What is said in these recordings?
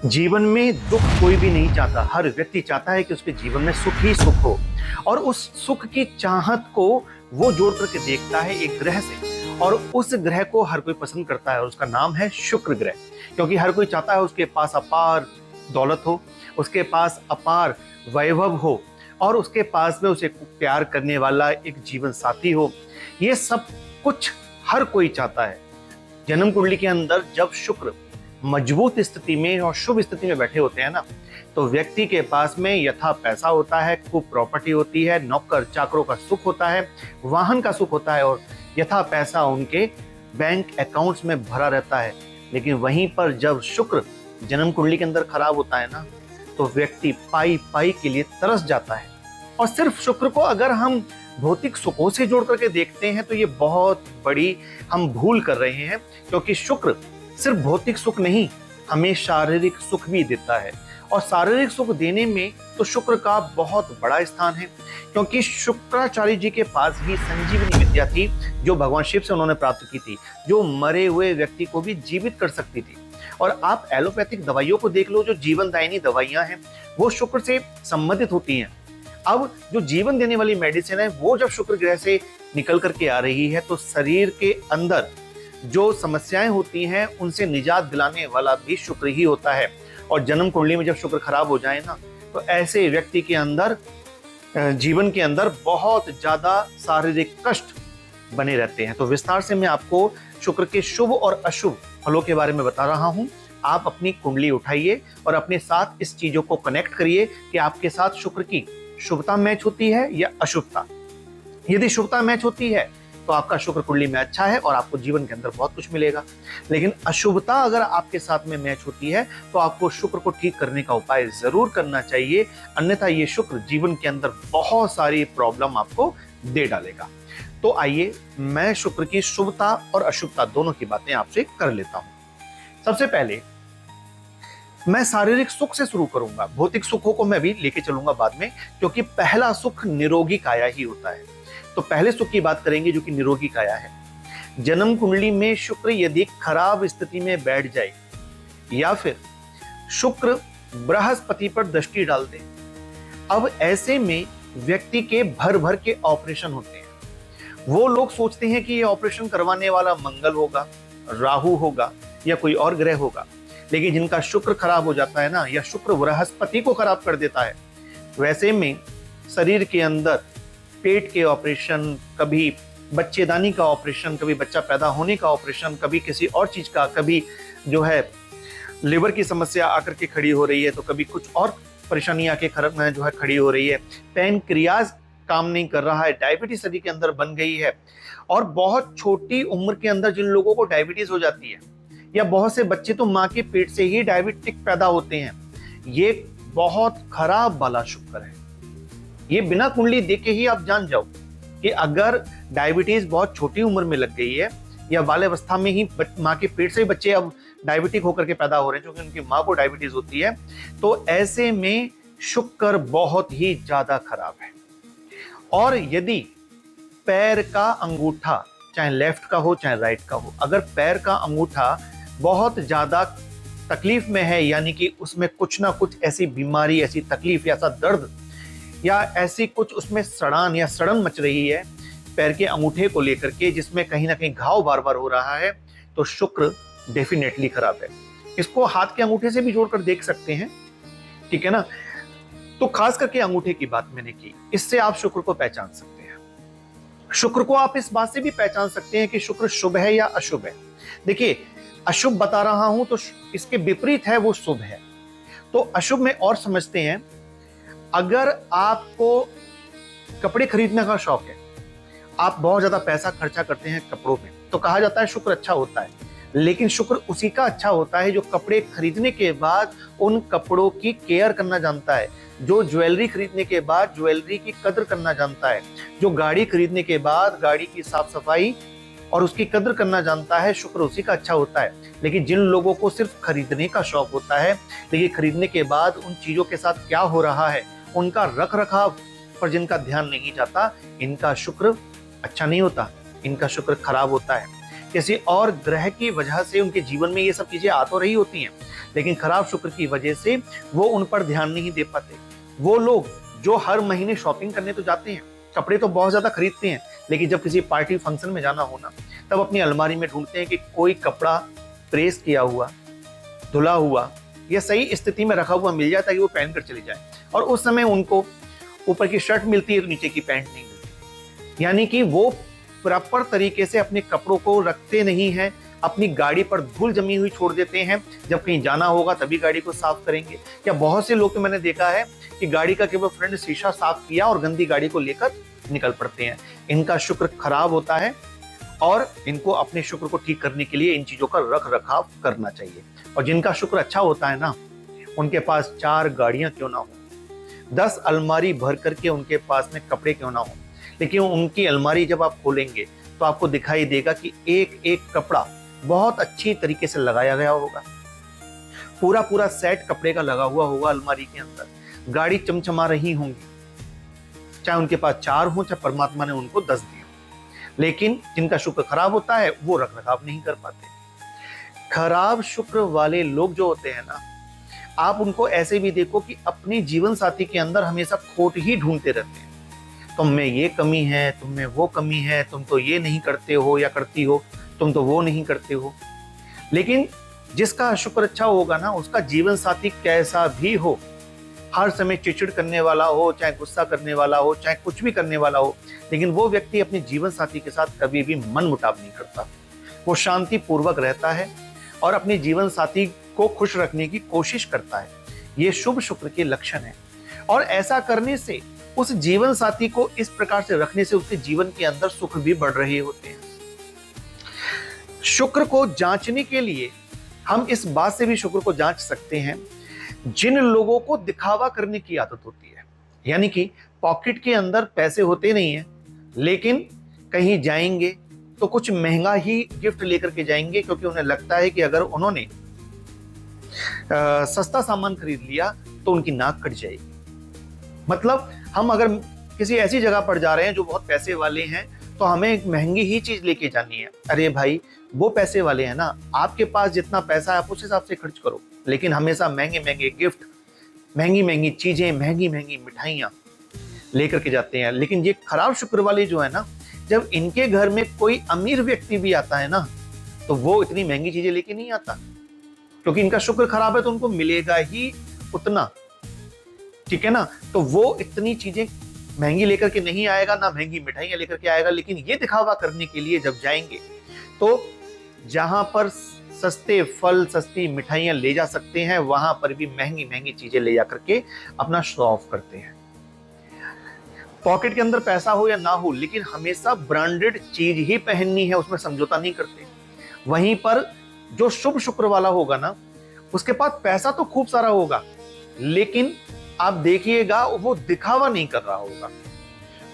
जीवन में दुख कोई भी नहीं चाहता। हर व्यक्ति चाहता है कि उसके जीवन में सुख ही सुख हो, और उस सुख की चाहत को वो जोड़ करके देखता है एक ग्रह से, और उस ग्रह को हर कोई पसंद करता है और उसका नाम है शुक्र ग्रह। क्योंकि हर कोई चाहता है उसके पास अपार दौलत हो, उसके पास अपार वैभव हो, और उसके पास में उसे प्यार करने वाला एक जीवन साथी हो। ये सब कुछ हर कोई चाहता है। जन्म कुंडली के अंदर जब शुक्र मजबूत स्थिति में और शुभ स्थिति में बैठे होते हैं ना, तो व्यक्ति के पास में यथा पैसा होता है, खूब प्रॉपर्टी होती है, नौकर चाकरों का सुख होता है, वाहन का सुख होता है, और यथा पैसा उनके बैंक अकाउंट्स में भरा रहता है। लेकिन वहीं पर जब शुक्र जन्म कुंडली के अंदर खराब होता है ना, तो व्यक्ति पाई पाई के लिए तरस जाता है। और सिर्फ शुक्र को अगर हम भौतिक सुखों से जोड़ करके देखते हैं तो ये बहुत बड़ी हम भूल कर रहे हैं। क्योंकि शुक्र सिर्फ भौतिक सुख नहीं, हमें शारीरिक सुख भी देता है, और शारीरिक सुख देने में तो शुक्र का बहुत बड़ा स्थान है। क्योंकि शुक्राचार्य जी के पास भी संजीवनी विद्या थी, जो भगवान शिव से उन्होंने प्राप्त की थी, जो मरे हुए व्यक्ति को भी जीवित कर सकती थी। और आप एलोपैथिक दवाइयों को देख लो, जो जीवनदायिनी दवाइयां हैं वो शुक्र से संबंधित होती हैं। अब जो जीवन देने वाली मेडिसिन है वो जब शुक्र ग्रह से निकल करके आ रही है, तो शरीर के अंदर जो समस्याएं होती हैं उनसे निजात दिलाने वाला भी शुक्र ही होता है। और जन्म कुंडली में जब शुक्र खराब हो जाए ना, तो ऐसे व्यक्ति के अंदर जीवन के अंदर बहुत ज्यादा शारीरिक कष्ट बने रहते हैं। तो विस्तार से मैं आपको शुक्र के शुभ और अशुभ फलों के बारे में बता रहा हूं। आप अपनी कुंडली उठाइए और अपने साथ इस चीजों को कनेक्ट करिए कि आपके साथ शुक्र की शुभता मैच होती है या अशुभता। यदि शुभता मैच होती है तो आपका शुक्र कुंडली में अच्छा है और आपको जीवन के अंदर बहुत कुछ मिलेगा। लेकिन अशुभता अगर आपके साथ में मैच होती है तो आपको शुक्र को ठीक करने का उपाय जरूर करना चाहिए, अन्यथा ये शुक्र जीवन के अंदर बहुत सारी प्रॉब्लम आपको दे डालेगा। तो आइए मैं शुक्र की शुभता और अशुभता दोनों की बातें आपसे कर लेता हूं। सबसे पहले मैं शारीरिक सुख से शुरू करूंगा, भौतिक सुखों को मैं भी लेके चलूंगा बाद में, क्योंकि पहला सुख निरोगी काया ही होता है। तो पहले सुख की बात करेंगे जो कि निरोगी काया है। जन्म कुंडली में शुक्र यदि खराब स्थिति में बैठ जाए, या फिर शुक्र बृहस्पति पर दृष्टि डाल दे, अब ऐसे में व्यक्ति के भर भर के ऑपरेशन होते हैं। वो लोग सोचते हैं कि ये ऑपरेशन करवाने वाला मंगल होगा, राहु होगा, या कोई और ग्रह होगा। लेकिन जिनका शुक्र खराब हो जाता है ना, या शुक्र बृहस्पति को खराब कर देता है, वैसे में शरीर के अंदर पेट के ऑपरेशन, कभी बच्चेदानी का ऑपरेशन, कभी बच्चा पैदा होने का ऑपरेशन, कभी किसी और चीज का, कभी जो है लिवर की समस्या आकर के खड़ी हो रही है, तो कभी कुछ और परेशानी आके जो है खड़ी हो रही है। पैनक्रियाज काम नहीं कर रहा है, डायबिटीज शरीर के अंदर बन गई है। और बहुत छोटी उम्र के अंदर जिन लोगों को डायबिटीज हो जाती है, या बहुत से बच्चे तो माँ के पेट से ही डायबिटिक पैदा होते हैं, ये बहुत खराब वाला शुक्र है। ये बिना कुंडली देखे ही आप जान जाओ कि अगर डायबिटीज बहुत छोटी उम्र में लग गई है, या बाल्यावस्था में ही माँ के पेट से ही बच्चे अब डायबिटिक होकर के पैदा हो रहे हैं क्योंकि उनकी माँ को डायबिटीज होती है, तो ऐसे में शुक्र बहुत ही ज्यादा खराब है। और यदि पैर का अंगूठा, चाहे लेफ्ट का हो चाहे राइट का हो, अगर पैर का अंगूठा बहुत ज्यादा तकलीफ में है, यानी कि उसमें कुछ ना कुछ ऐसी बीमारी, ऐसी तकलीफ, या ऐसा दर्द, या ऐसी कुछ उसमें सड़ान या सड़न मच रही है पैर के अंगूठे को लेकर के, जिसमें कहीं ना कहीं घाव बार बार हो रहा है, तो शुक्र डेफिनेटली खराब है। इसको हाथ के अंगूठे से भी जोड़कर देख सकते हैं, ठीक है ना। तो खास करके अंगूठे की बात मैंने की, इससे आप शुक्र को पहचान सकते हैं। शुक्र को आप इस बात से भी पहचान सकते हैं कि शुक्र शुभ है या अशुभ है। देखिए, अशुभ बता रहा हूं तो इसके विपरीत है वो शुभ है। तो अशुभ में और समझते हैं, अगर आपको कपड़े खरीदने का शौक है, आप बहुत ज्यादा पैसा खर्चा करते हैं कपड़ों में, तो कहा जाता है शुक्र अच्छा होता है। लेकिन शुक्र उसी का अच्छा होता है जो कपड़े खरीदने के बाद उन कपड़ों की केयर करना जानता है, जो ज्वेलरी खरीदने के बाद ज्वेलरी की कदर करना जानता है, जो गाड़ी खरीदने के बाद गाड़ी की साफ सफाई और उसकी कदर करना जानता है, शुक्र उसी का अच्छा होता है। लेकिन जिन लोगों को सिर्फ खरीदने का शौक होता है, लेकिन खरीदने के बाद उन चीजों के साथ क्या हो रहा है, उनका रख रखाव पर जिनका ध्यान नहीं जाता, इनका शुक्र अच्छा नहीं होता, इनका शुक्र खराब होता है। किसी और ग्रह की वजह से उनके जीवन में ये सब चीजें आ तो रही होती हैं, लेकिन खराब शुक्र की वजह से वो उन पर ध्यान नहीं दे पाते। वो लोग जो हर महीने शॉपिंग करने तो जाते हैं, कपड़े तो बहुत ज्यादा खरीदते हैं, लेकिन जब किसी पार्टी फंक्शन में जाना हो ना, तब अपनी अलमारी में ढूंढते हैं कि कोई कपड़ा प्रेस किया हुआ, धुला हुआ या सही स्थिति में रखा हुआ मिल जाए ताकि वो पहन कर चली जाए। और उस समय उनको ऊपर की शर्ट मिलती है तो नीचे की पैंट नहीं मिलती। यानी कि वो प्रॉपर तरीके से अपने कपड़ों को रखते नहीं हैं, अपनी गाड़ी पर धूल जमी हुई छोड़ देते हैं। जब कहीं जाना होगा तभी गाड़ी को साफ करेंगे। या बहुत से लोग तो मैंने देखा है कि गाड़ी का केवल फ्रंट शीशा साफ किया और गंदी गाड़ी को लेकर निकल पड़ते हैं। इनका शुक्र खराब होता है और इनको अपने शुक्र को ठीक करने के लिए इन चीजों का रख रखाव करना चाहिए। और जिनका शुक्र अच्छा होता है ना, उनके पास 4 गाड़ियां क्यों ना हो, 10 अलमारी भर करके उनके पास में कपड़े क्यों ना हो, लेकिन उनकी अलमारी जब आप खोलेंगे तो आपको दिखाई देगा कि एक एक कपड़ा बहुत अच्छी तरीके से लगाया गया होगा। पूरा पूरा सेट कपड़े का लगा हुआ होगा अलमारी के अंदर। गाड़ी चमचमा रही होंगी, चाहे उनके पास 4 हो, चाहे परमात्मा ने उनको 10 दिए। लेकिन जिनका शुक्र खराब होता है वो रख रखाव नहीं कर पाते। खराब शुक्र वाले लोग जो होते हैं ना, आप उनको ऐसे भी देखो कि अपने जीवन साथी के अंदर हमेशा खोट ही ढूंढते रहते हैं। तुम में ये कमी है, तुम में वो कमी है, तुम तो ये नहीं करते हो या करती हो, तुम तो वो नहीं करते हो। लेकिन जिसका शुक्र अच्छा होगा ना, उसका जीवन साथी कैसा भी हो, हर समय चिड़चिड़ करने वाला हो, चाहे गुस्सा करने वाला हो, चाहे कुछ भी करने वाला हो, लेकिन वो व्यक्ति अपने जीवन साथी के साथ कभी भी मन मुटाव नहीं करता। वो शांति पूर्वक रहता है और अपने जीवन साथी को खुश रखने की कोशिश करता है। ये शुभ शुक्र के लक्षण है। और ऐसा करने से, उस जीवन साथी को इस प्रकार से रखने से उसके जीवन के अंदर सुख भी बढ़ रहे होते हैं। शुक्र को जांचने के लिए हम इस बात से भी शुक्र को जांच सकते हैं, जिन लोगों को दिखावा करने की आदत होती है, यानी कि पॉकेट के अंदर पैसे होते नहीं है, लेकिन कहीं जाएंगे तो कुछ महंगा ही गिफ्ट लेकर के जाएंगे, क्योंकि उन्हें लगता है कि अगर उन्होंने सस्ता सामान खरीद लिया तो उनकी नाक कट जाएगी। मतलब हम अगर किसी ऐसी जगह पर जा रहे हैं जो बहुत पैसे वाले हैं, तो हमें एक महंगी ही चीज लेके जानी है। अरे भाई, वो पैसे वाले हैं ना, आपके पास जितना पैसा है आप उस हिसाब से खर्च करो, लेकिन हमेशा महंगे महंगे गिफ्ट, महंगी महंगी चीजें, महंगी महंगी मिठाइयां लेकर के जाते हैं। लेकिन ये खराब शुक्र वाले जो है ना, जब इनके घर में कोई अमीर व्यक्ति भी आता है ना, तो वो इतनी महंगी चीजें लेके नहीं आता, क्योंकि इनका शुक्र खराब है तो उनको मिलेगा ही उतना। ठीक है ना, तो वो इतनी चीजें महंगी लेकर के नहीं आएगा, ना महंगी मिठाइयां लेकर के आएगा। लेकिन ये दिखावा करने के लिए जब जाएंगे तो जहां पर सस्ते फल, सस्ती मिठाइयां ले जा सकते हैं, वहां पर भी महंगी महंगी चीजें ले जा करके अपना शो ऑफ करते हैं। पॉकेट के अंदर पैसा हो या ना हो, लेकिन हमेशा ब्रांडेड चीज ही पहननी है, उसमें समझौता नहीं करते। वहीं पर जो शुभ शुक्र वाला होगा ना, उसके पास पैसा तो खूब सारा होगा, लेकिन आप देखिएगा वो दिखावा नहीं कर रहा होगा।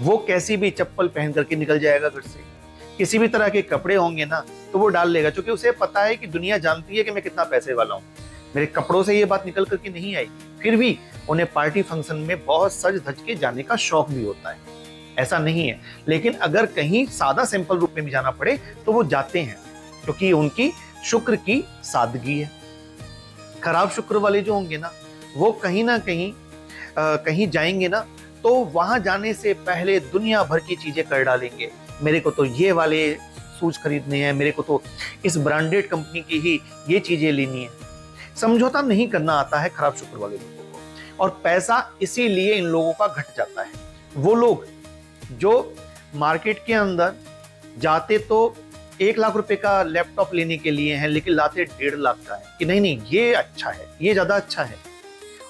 वो कैसी भी चप्पल पहन करके निकल जाएगा घर से, किसी भी तरह के कपड़े होंगे ना तो वो डाल लेगा, क्योंकि उसे पता है कि दुनिया जानती है कि मैं कितना पैसे वाला हूं, मेरे कपड़ों से ये बात निकल करके नहीं आएगी। फिर भी उन्हें पार्टी फंक्शन में बहुत सज धज के जाने का शौक भी होता है, ऐसा नहीं है। लेकिन अगर कहीं सादा सिंपल रूप में भी जाना पड़े तो वो जाते हैं, क्योंकि उनकी शुक्र की सादगी है। खराब शुक्र वाले जो होंगे ना, वो कहीं ना कहीं जाएंगे ना, तो वहां जाने से पहले दुनिया भर की चीजें कर डालेंगे। मेरे को तो ये वाले शूज खरीदने हैं, मेरे को तो इस ब्रांडेड कंपनी की ही ये चीजें लेनी है। समझौता नहीं करना आता है खराब शुक्र वाले लोगों को, और पैसा इसीलिए इन लोगों का घट जाता है। वो लोग जो मार्केट के अंदर जाते तो 1 लाख रुपए का लैपटॉप लेने के लिए हैं, लेकिन लाते 1.5 लाख का है कि नहीं ये अच्छा है, ये ज्यादा अच्छा है,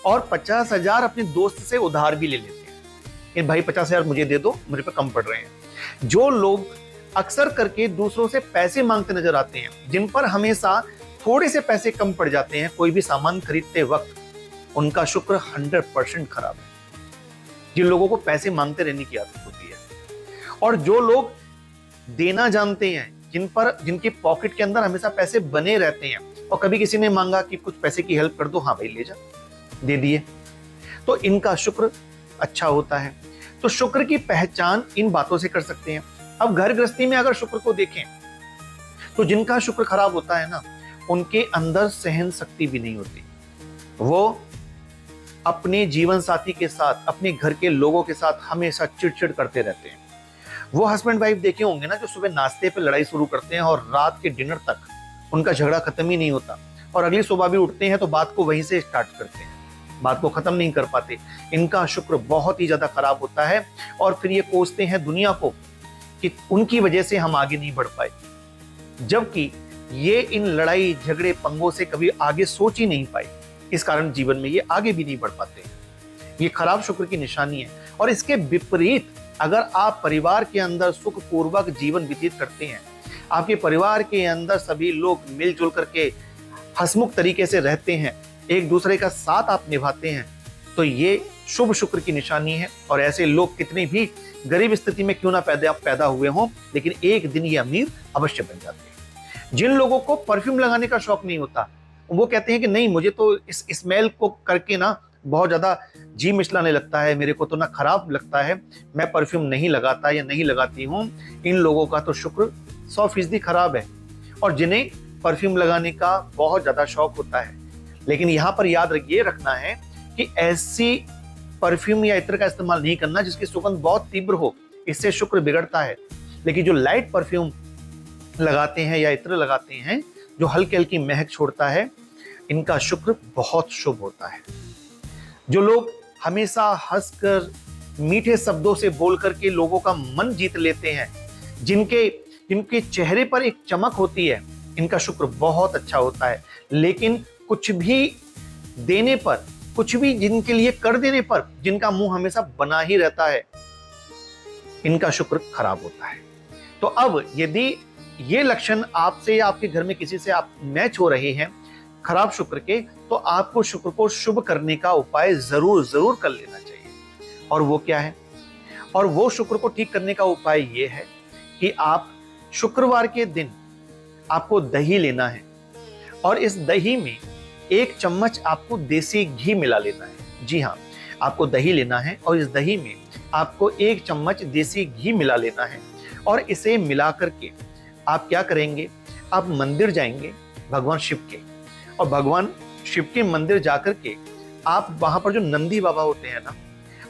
और 50,000 अपने दोस्त से उधार भी ले लेते हैं कि भाई 50,000 मुझे दे दो, मुझे पे कम पड़ रहे हैं। जो लोग अक्सर करके दूसरों से पैसे मांगते नजर आते हैं, जिन पर हमेशा थोड़े से पैसे कम पड़ जाते हैं कोई भी सामान खरीदते वक्त, उनका शुक्र 100% खराब है। जिन लोगों को पैसे मांगते रहने की आदत होती है, और जो लोग देना जानते हैं, जिनके पॉकेट के अंदर हमेशा पैसे बने रहते हैं, और कभी किसी ने मांगा कि कुछ पैसे की हेल्प कर दो, हाँ भाई ले जा, दे दिए, तो इनका शुक्र अच्छा होता है। तो शुक्र की पहचान इन बातों से कर सकते हैं। अब घर गृहस्थी में अगर शुक्र को देखें तो जिनका शुक्र खराब होता है ना, उनके अंदर सहन शक्ति भी नहीं होती। वो अपने जीवन साथी के साथ, अपने घर के लोगों के साथ हमेशा चिड़चिड़ करते रहते हैं। वो हस्बैंड वाइफ देखे होंगे ना, जो सुबह नाश्ते पे लड़ाई शुरू करते हैं और रात के डिनर तक उनका झगड़ा खत्म ही नहीं होता, और अगली सुबह भी उठते हैं तो बात को वहीं से स्टार्ट करते हैं, बात को खत्म नहीं कर पाते। इनका शुक्र बहुत ही ज्यादा खराब होता है, और फिर ये कोसते हैं दुनिया को कि उनकी वजह से हम आगे नहीं बढ़ पाए, जबकि ये इन लड़ाई झगड़े पंगों से कभी आगे सोच ही नहीं पाए। इस कारण जीवन में ये आगे भी नहीं बढ़ पाते। ये खराब शुक्र की निशानी है। और इसके विपरीत अगर आप परिवार के अंदर सुखपूर्वक जीवन व्यतीत करते हैं, आपके परिवार के अंदर सभी लोग मिलजुल करके हंसमुख तरीके से रहते हैं, एक दूसरे का साथ आप निभाते हैं, तो ये शुभ शुक्र की निशानी है। और ऐसे लोग कितनी भी गरीब स्थिति में क्यों ना पैदा हुए हों, लेकिन एक दिन ये अमीर अवश्य बन जाते हैं। जिन लोगों को परफ्यूम लगाने का शौक नहीं होता, वो कहते हैं कि नहीं, मुझे तो इस स्मेल को करके ना बहुत ज्यादा जी मिचलाने लगता है, मेरे को तो ना खराब लगता है, मैं परफ्यूम नहीं लगाता या नहीं लगाती हूँ। इन लोगों का तो शुक्र 100% खराब है। और जिन्हें परफ्यूम लगाने का बहुत ज्यादा शौक होता है, लेकिन यहाँ पर याद ये रखना है कि ऐसी परफ्यूम या इत्र का इस्तेमाल नहीं करना जिसकी सुगंध बहुत तीव्र हो, इससे शुक्र बिगड़ता है। लेकिन जो लाइट परफ्यूम लगाते हैं या इत्र लगाते हैं जो हल्की हल्की महक छोड़ता है, इनका शुक्र बहुत शुभ होता है। जो लोग हमेशा हंसकर मीठे शब्दों से बोल करके लोगों का मन जीत लेते हैं, जिनके चेहरे पर एक चमक होती है, इनका शुक्र बहुत अच्छा होता है। लेकिन कुछ भी देने पर, कुछ भी जिनके लिए कर देने पर जिनका मुंह हमेशा बना ही रहता है, इनका शुक्र खराब होता है। तो अब यदि ये लक्षण आपसे या आपके घर में किसी से आप मैच हो रहे हैं खराब शुक्र के, तो आपको शुक्र को शुभ करने का उपाय जरूर कर लेना चाहिए। और वो क्या है? और वो शुक्र को ठीक करने का उपाय ये है कि आप शुक्रवार के दिन आपको दही लेना है, और इस दही में 1 चम्मच आपको देसी घी मिला लेना है। जी हाँ, आपको दही लेना है और इस दही में आपको 1 चम्मच देसी घी मिला लेना है। और इसे मिला करके आप क्या करेंगे, आप मंदिर जाएंगे भगवान शिव के, और भगवान शिव के मंदिर जाकर के आप वहां पर जो नंदी बाबा होते हैं ना,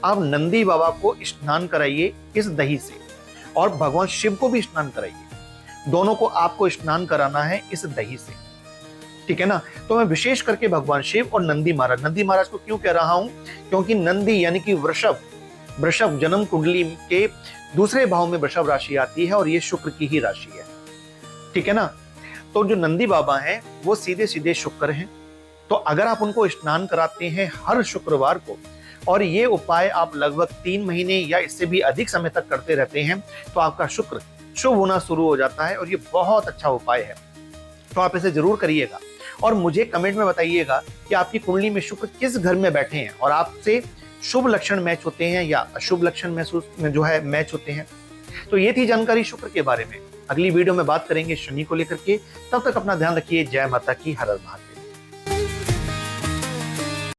आप नंदी बाबा को स्नान कराइए इस दही से, और भगवान शिव को भी स्नान कराइए। दोनों को आपको स्नान कराना है इस दही से, ठीक है ना। तो मैं विशेष करके भगवान शिव और नंदी महाराज को क्यों कह रहा हूं, क्योंकि नंदी यानी कि वृषभ जन्म कुंडली के दूसरे भाव में वृषभ राशि आती है, और ये शुक्र की ही राशि है, ठीक है ना। तो जो नंदी बाबा हैं वो सीधे सीधे शुक्र हैं। तो अगर आप उनको स्नान कराते हैं हर शुक्रवार को, और ये उपाय आप लगभग 3 महीने या इससे भी अधिक समय तक करते रहते हैं, तो आपका शुक्र शुभ होना शुरू हो जाता है। और ये बहुत अच्छा उपाय है, तो आप इसे जरूर करिएगा। और मुझे कमेंट में बताइएगा कि आपकी कुंडली में शुक्र किस घर में बैठे हैं, और आपसे शुभ लक्षण मैच होते हैं या अशुभ लक्षण मैच होते हैं। तो ये थी जानकारी शुक्र के बारे में। अगली वीडियो में बात करेंगे शनि को लेकर के। तब तक अपना ध्यान रखिए। जय माता की, हर हर महादेव।